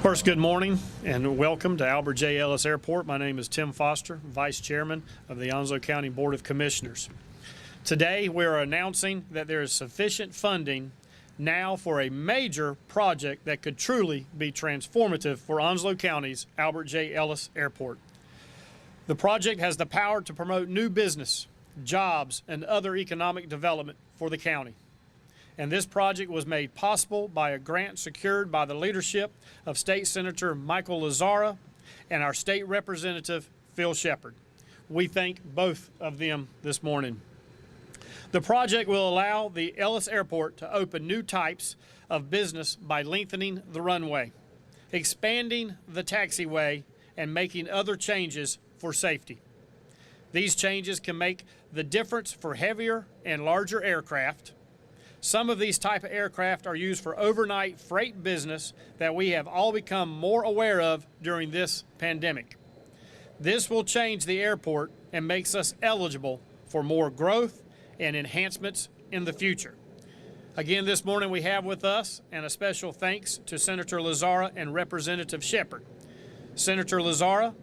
First, good morning and welcome to Albert J. Ellis Airport. My name is Tim Foster, Vice Chairman of the Onslow County Board of Commissioners. Today, we are announcing that there is sufficient funding now for a major project that could truly be transformative for Onslow County's Albert J. Ellis Airport. The project has the power to promote new business, jobs, and other economic development for the county. And this project was made possible by a grant secured by the leadership of State Senator Michael Lazzara and our State Representative Phil Shepard. We thank both of them this morning. The project will allow the Ellis Airport to open new types of business by lengthening the runway, expanding the taxiway, and making other changes for safety. These changes can make the difference for heavier and larger aircraft. Some of these type of aircraft are used for overnight freight business that we have all become more aware of during this pandemic. This will change the airport and makes us eligible for more growth and enhancements in the future. Again, this morning we have with us, and a special thanks to Senator Lazzara and Representative Shepard. Senator Lazzara,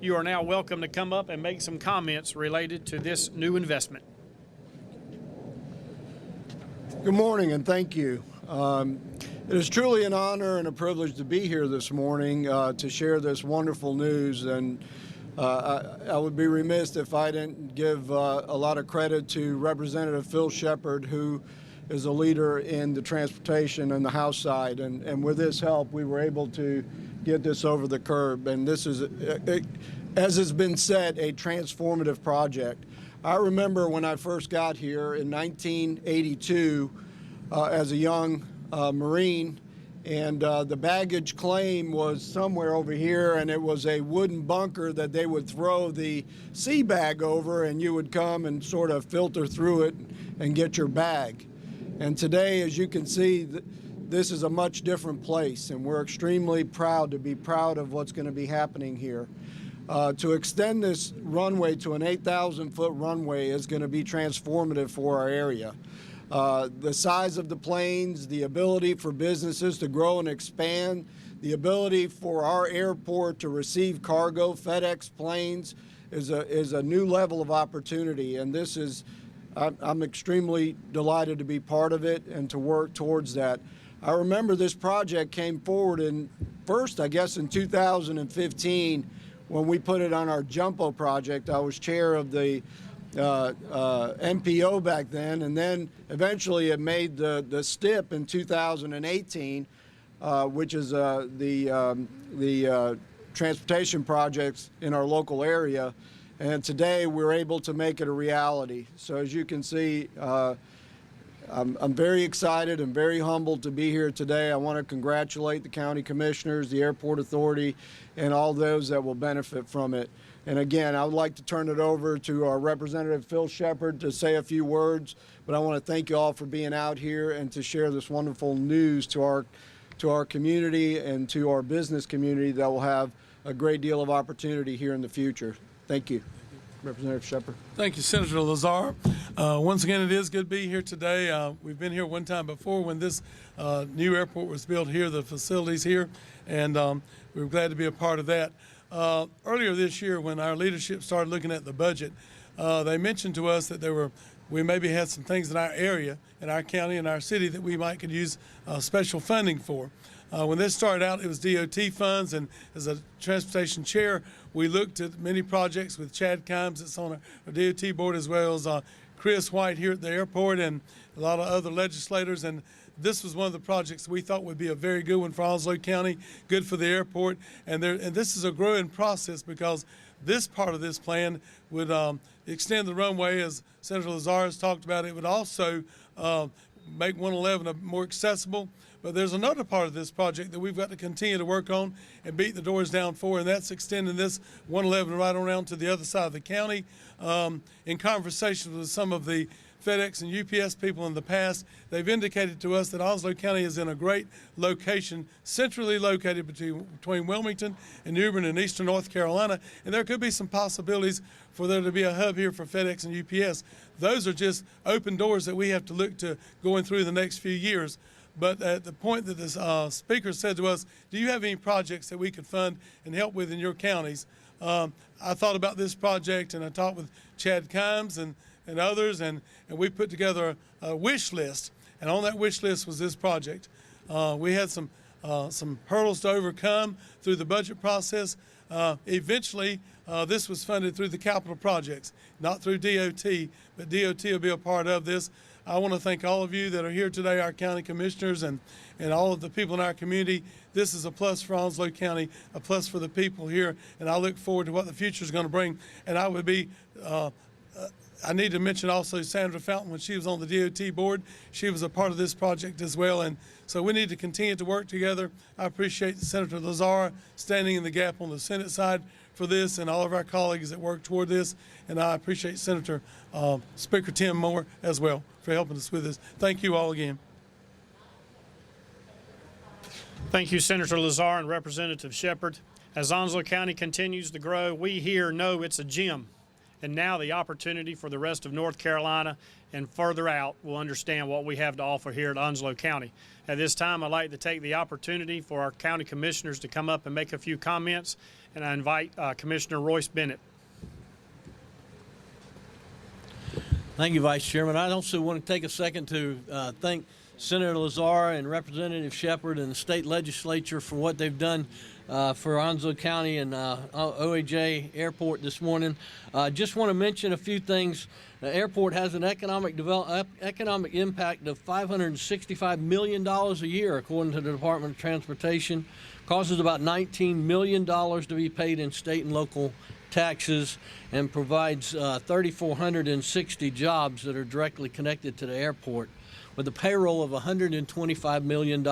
you are now welcome to come up and make some comments related to this new investment. Good morning and thank you. It is truly an honor and a privilege to be here this morning to share this wonderful news, and I would be remiss if I didn't give a lot of credit to Representative Phil Shepard, who is a leader in the transportation and the House side, and with his help we were able to get this over the curb, and this is, as has been said, a transformative project. I remember when I first got here in 1982 as a young Marine, and the baggage claim was somewhere over here, and it was a wooden bunker that they would throw the sea bag over, and you would come and sort of filter through it and get your bag. And today, as you can see, this is a much different place, and we're extremely proud to be proud of what's going to be happening here. To extend this runway to an 8,000-foot runway is going to be transformative for our area. The size of the planes, the ability for businesses to grow and expand, the ability for our airport to receive cargo, FedEx planes, is a new level of opportunity. And this is, I'm extremely delighted to be part of it and to work towards that. I remember this project came forward first, I guess, in 2015. When we put it on our Jumbo project. I was chair of the MPO back then, and then eventually it made the STIP in 2018, which is the transportation projects in our local area. And today we're able to make it a reality. So as you can see, I'm very excited and very humbled to be here today. I want to congratulate the county commissioners, the airport authority, and all those that will benefit from it. And again, I would like to turn it over to our Representative Phil Shepard to say a few words, but I want to thank you all for being out here and to share this wonderful news to our community and to our business community that will have a great deal of opportunity here in the future. Thank you. Representative Shepard. Thank you, Senator Lazzara. Once again, it is good to be here today. We've been here one time before when this new airport was built here, the facilities here, and we were glad to be a part of that. Earlier this year, when our leadership started looking at the budget, they mentioned to us that we maybe had some things in our area, in our county, in our city that we could use special funding for. When this started out, it was DOT funds, and as a transportation chair, we looked at many projects with Chad Kimes that's on our DOT board, as well as Chris White here at the airport and a lot of other legislators. And this was one of the projects we thought would be a very good one for Onslow County, good for the airport. And this is a growing process because this part of this plan would extend the runway, as Senator Lazzara has talked about. It would also make 111 more accessible. But there's another part of this project that we've got to continue to work on and beat the doors down for, and that's extending this 111 right around to the other side of the county. In conversations with some of the FedEx and UPS people in the past, they've indicated to us that Onslow County is in a great location, centrally located between Wilmington and New Bern and eastern North Carolina, and there could be some possibilities for there to be a hub here for FedEx and UPS. Those are just open doors that we have to look to going through the next few years. But at the point that this speaker said to us, do you have any projects that we could fund and help with in your counties? I thought about this project, and I talked with Chad Kimes and others, and we put together a wish list. And on that wish list was this project. We had some hurdles to overcome through the budget process. Eventually, this was funded through the capital projects, not through DOT, but DOT will be a part of this. I want to thank all of you that are here today, our county commissioners and all of the people in our community. This is a plus for Onslow County, a plus for the people here, and I look forward to what the future is going to bring. And I would be I need to mention also Sandra Fountain. When she was on the DOT board, she was a part of this project as well. And so we need to continue to work together. I appreciate Senator Lazzara standing in the gap on the Senate side for this, and all of our colleagues that work toward this. And I appreciate Senator Speaker Tim Moore as well for helping us with this. Thank you all again. Thank you, Senator Lazzara and Representative Shepard. As Onslow County continues to grow, we here know it's a gem. And now the opportunity for the rest of North Carolina and further out will understand what we have to offer here at Onslow County. At this time, I'd like to take the opportunity for our county commissioners to come up and make a few comments, and I invite Commissioner Royce Bennett. Thank you, Vice Chairman. I also want to take a second to thank Senator Lazzara and Representative Shepard and the state legislature for what they've done for Onslow County and OAJ Airport this morning. Just want to mention a few things. The airport has an economic impact of $565 million a year, according to the Department of Transportation. Causes about $19 million to be paid in state and local taxes, and provides 3,460 jobs that are directly connected to the airport, with a payroll of $125 million.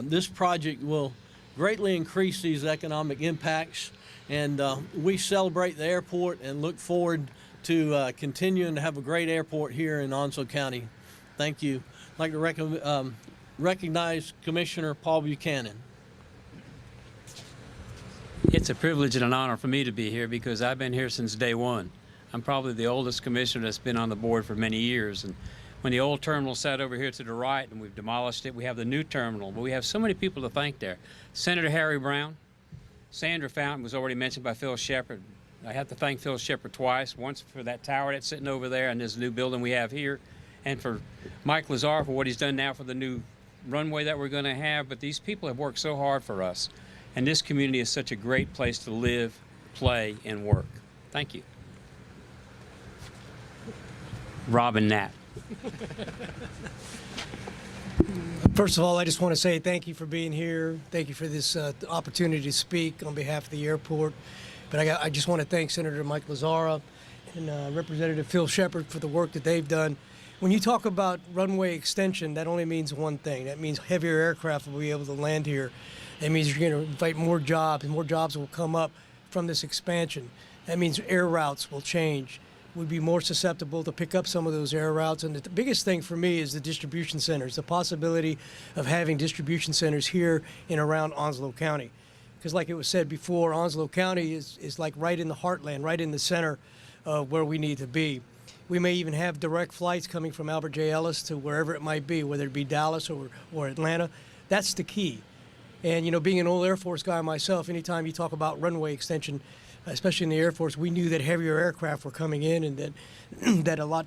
This project will greatly increase these economic impacts, and we celebrate the airport and look forward to continuing to have a great airport here in Onslow County. Thank you. I'd like to recognize Commissioner Paul Buchanan. It's a privilege and an honor for me to be here because I've been here since day one. I'm probably the oldest commissioner that's been on the board for many years. And when the old terminal sat over here to the right and we've demolished it, we have the new terminal. But we have so many people to thank there. Senator Harry Brown, Sandra Fountain was already mentioned by Phil Shepard. I have to thank Phil Shepard twice, once for that tower that's sitting over there and this new building we have here, and for Mike Lazzara for what he's done now for the new runway that we're going to have. But these people have worked so hard for us. And this community is such a great place to live, play, and work. Thank you. Robin Knapp. First of all, I just want to say thank you for being here. Thank you for this opportunity to speak on behalf of the airport. But I just want to thank Senator Mike Lazzara and Representative Phil Shepard for the work that they've done. When you talk about runway extension, that only means one thing. That means heavier aircraft will be able to land here. That means you're going to invite more jobs, and more jobs will come up from this expansion. That means air routes will change. We'd be more susceptible to pick up some of those air routes. And the biggest thing for me is the distribution centers, the possibility of having distribution centers here and around Onslow County. Because like it was said before, Onslow County is like right in the heartland, right in the center of where we need to be. We may even have direct flights coming from Albert J. Ellis to wherever it might be, whether it be Dallas or Atlanta. That's the key. And, you know, being an old Air Force guy myself, anytime you talk about runway extension, especially in the Air Force, we knew that heavier aircraft were coming in, and that a lot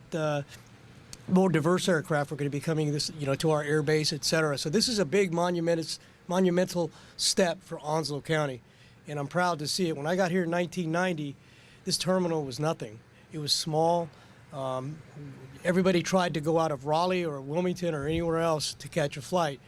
more diverse aircraft were going to be coming to our air base, et cetera. So this is a big monumental step for Onslow County, and I'm proud to see it. When I got here in 1990, this terminal was nothing. It was small. Everybody tried to go out of Raleigh or Wilmington or anywhere else to catch a flight.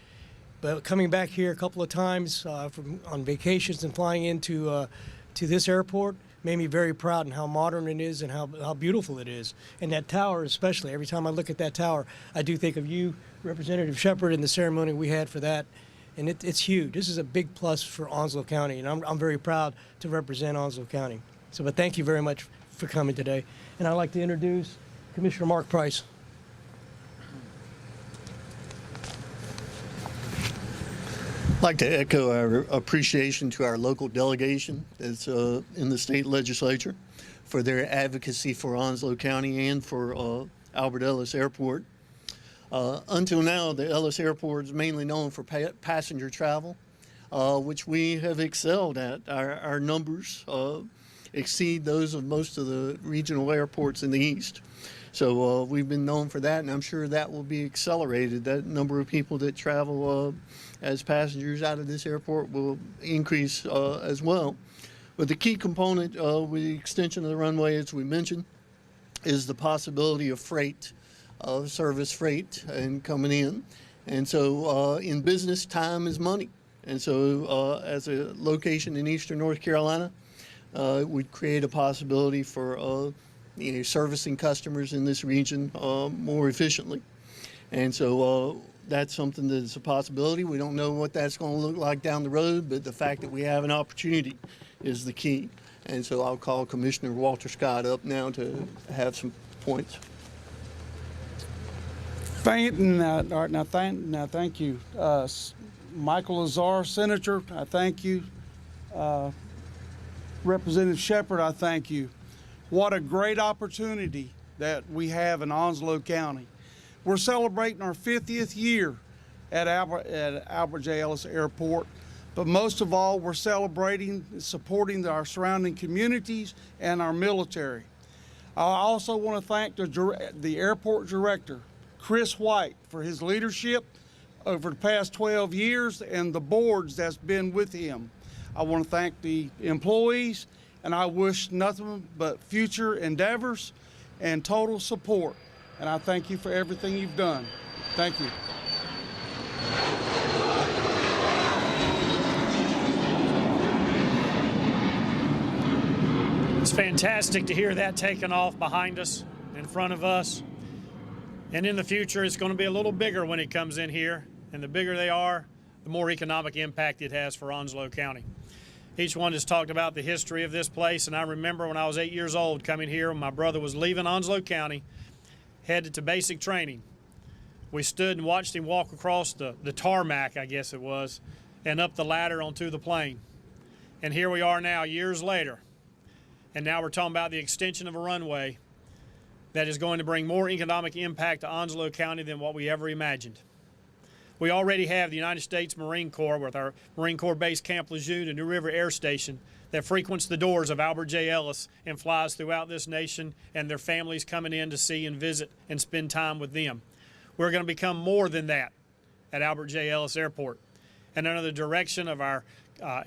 But coming back here a couple of times on vacations and flying into to this airport made me very proud, and how modern it is and how beautiful it is. And that tower especially, every time I look at that tower, I do think of you, Representative Shepard, and the ceremony we had for that. And it's huge. This is a big plus for Onslow County, and I'm very proud to represent Onslow County. So, but thank you very much for coming today. And I'd like to introduce Commissioner Mark Price. I'd like to echo our appreciation to our local delegation that's in the state legislature for their advocacy for Onslow County and for Albert Ellis Airport. Until now, the Ellis Airport is mainly known for passenger travel, which we have excelled at. Our numbers exceed those of most of the regional airports in the East. So we've been known for that, and I'm sure that will be accelerated. That number of people that travel as passengers out of this airport will increase as well. But the key component with the extension of the runway, as we mentioned, is the possibility of freight, service freight and coming in. And so in business, time is money. And so as a location in eastern North Carolina, it would create a possibility for servicing customers in this region more efficiently. And so that's something that's a possibility. We don't know what that's going to look like down the road, but the fact that we have an opportunity is the key. And so I'll call Commissioner Walter Scott up now to have some points. Thank you. Michael Lazzara, Senator, I thank you. Representative Shepard, I thank you. What a great opportunity that we have in Onslow County. We're celebrating our 50th year at Albert J. Ellis Airport, but most of all, we're celebrating supporting our surrounding communities and our military. I also want to thank the airport director, Chris White, for his leadership over the past 12 years and the boards that's been with him. I want to thank the employees, and I wish nothing but future endeavors and total support. And I thank you for everything you've done. Thank you. It's fantastic to hear that taken off behind us, in front of us. And in the future, it's going to be a little bigger when it comes in here. And the bigger they are, the more economic impact it has for Onslow County. Each one has talked about the history of this place, and I remember when I was 8 years old coming here, when my brother was leaving Onslow County, headed to basic training. We stood and watched him walk across the tarmac, I guess it was, and up the ladder onto the plane. And here we are now, years later, and now we're talking about the extension of a runway that is going to bring more economic impact to Onslow County than what we ever imagined. We already have the United States Marine Corps with our Marine Corps Base Camp Lejeune and New River Air Station that frequents the doors of Albert J. Ellis and flies throughout this nation, and their families coming in to see and visit and spend time with them. We're going to become more than that at Albert J. Ellis Airport. And under the direction of our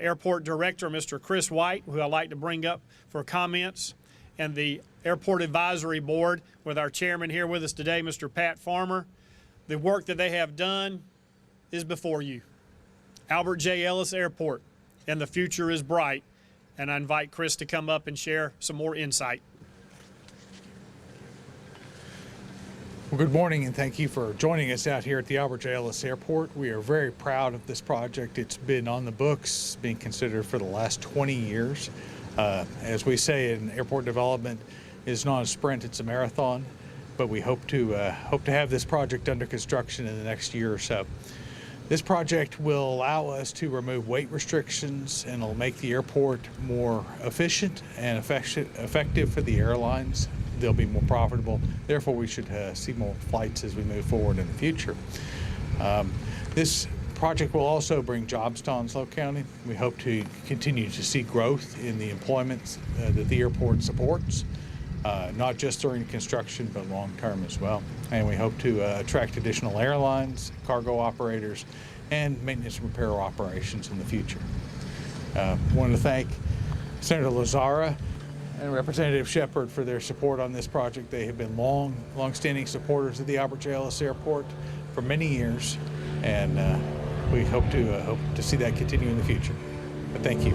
airport director, Mr. Chris White, who I'd like to bring up for comments, and the Airport Advisory Board with our chairman here with us today, Mr. Pat Farmer, the work that they have done is before you. Albert J. Ellis Airport, and the future is bright. And I invite Chris to come up and share some more insight. Well, good morning, and thank you for joining us out here at the Albert J. Ellis Airport. We are very proud of this project. It's been on the books, being considered for the last 20 years. As we say in airport development, it's not a sprint, it's a marathon. But we hope to have this project under construction in the next year or so. This project will allow us to remove weight restrictions, and it'll make the airport more efficient and effective for the airlines. They'll be more profitable. Therefore, we should see more flights as we move forward in the future. This project will also bring jobs to Onslow County. We hope to continue to see growth in the employment that the airport supports, not just during construction, but long term as well. And we hope to attract additional airlines, cargo operators, and maintenance and repair operations in the future. I want to thank Senator Lazzara and Representative Shepard for their support on this project. They have been long-standing supporters of the Albert J. Ellis Airport for many years, and we hope to see that continue in the future. But thank you.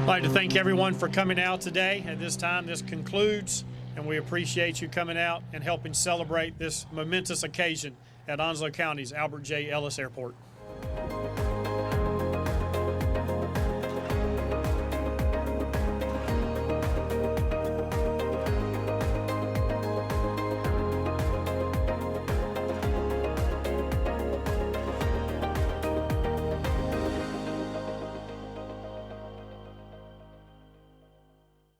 I'd like to thank everyone for coming out today. At this time, this concludes, and we appreciate you coming out and helping celebrate this momentous occasion at Onslow County's Albert J. Ellis Airport.